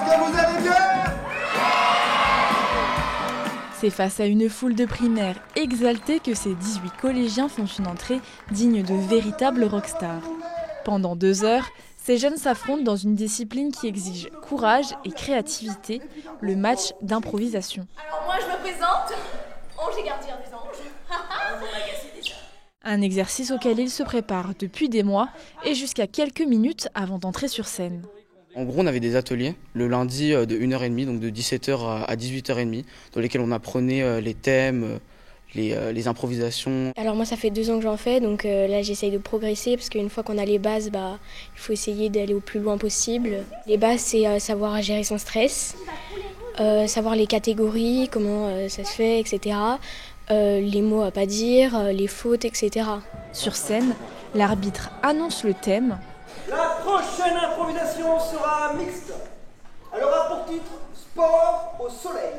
que vous allez bien? C'est face à une foule de primaires exaltée que ces 18 collégiens font une entrée digne de véritables rockstars. Pendant 2 heures, ces jeunes s'affrontent dans une discipline qui exige courage et créativité, le match d'improvisation. Alors moi je me présente, ange et gardien des anges. Un exercice auquel ils se préparent depuis des mois et jusqu'à quelques minutes avant d'entrer sur scène. En gros, on avait des ateliers le lundi de 1h30, donc de 17h à 18h30, dans lesquels on apprenait les thèmes, les improvisations. Alors moi ça fait 2 ans que j'en fais, donc là j'essaye de progresser parce qu'une fois qu'on a les bases, il faut essayer d'aller au plus loin possible. Les bases c'est savoir gérer son stress, savoir les catégories, comment ça se fait, etc. Les mots à pas dire, les fautes, etc. Sur scène, l'arbitre annonce le thème. La prochaine improvisation sera mixte. Elle aura pour titre Sport au soleil.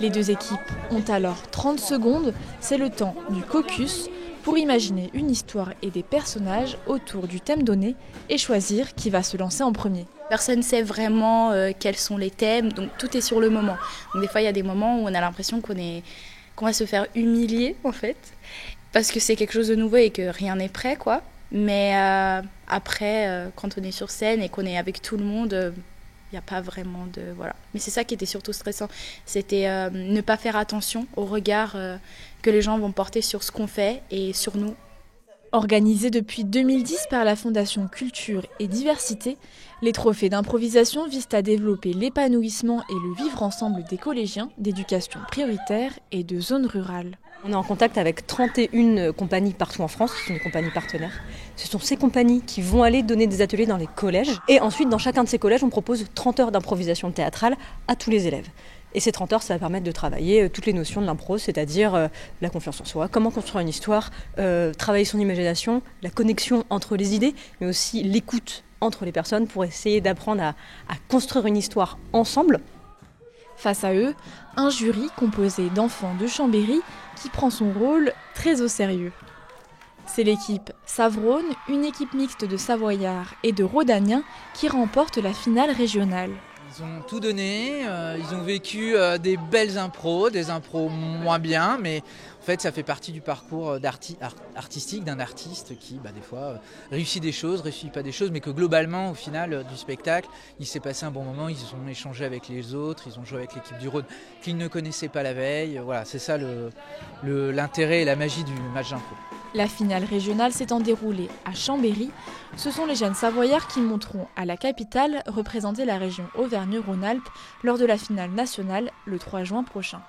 Les 2 équipes ont alors 30 secondes, c'est le temps du caucus, pour imaginer une histoire et des personnages autour du thème donné et choisir qui va se lancer en premier. Personne ne sait vraiment quels sont les thèmes, donc tout est sur le moment. Donc des fois il y a des moments où on a l'impression qu'on va se faire humilier en fait, parce que c'est quelque chose de nouveau et que rien n'est prêt quoi. Mais après, quand on est sur scène et qu'on est avec tout le monde, il n'y a pas vraiment de... Voilà. Mais c'est ça qui était surtout stressant. C'était ne pas faire attention au regard que les gens vont porter sur ce qu'on fait et sur nous. Organisés depuis 2010 par la Fondation Culture et Diversité, les trophées d'improvisation visent à développer l'épanouissement et le vivre ensemble des collégiens d'éducation prioritaire et de zones rurales. On est en contact avec 31 compagnies partout en France, ce sont des compagnies partenaires. Ce sont ces compagnies qui vont aller donner des ateliers dans les collèges. Et ensuite, dans chacun de ces collèges, on propose 30 heures d'improvisation théâtrale à tous les élèves. Et ces 30 heures, ça va permettre de travailler toutes les notions de l'impro, c'est-à-dire la confiance en soi, comment construire une histoire, travailler son imagination, la connexion entre les idées, mais aussi l'écoute entre les personnes pour essayer d'apprendre à construire une histoire ensemble. Face à eux, un jury composé d'enfants de Chambéry qui prend son rôle très au sérieux. C'est l'équipe Savrone, une équipe mixte de Savoyards et de Rhodaniens qui remporte la finale régionale. Ils ont tout donné, ils ont vécu des belles impros, des impros moins bien, mais en fait ça fait partie du parcours artistique d'un artiste qui des fois réussit des choses, réussit pas des choses, mais que globalement au final du spectacle, il s'est passé un bon moment, ils ont échangé avec les autres, ils ont joué avec l'équipe du Rhône qu'ils ne connaissaient pas la veille, voilà, c'est ça l'intérêt et la magie du match d'impro. La finale régionale s'étant déroulée à Chambéry, ce sont les jeunes Savoyards qui monteront à la capitale représenter la région Auvergne-Rhône-Alpes lors de la finale nationale le 3 juin prochain.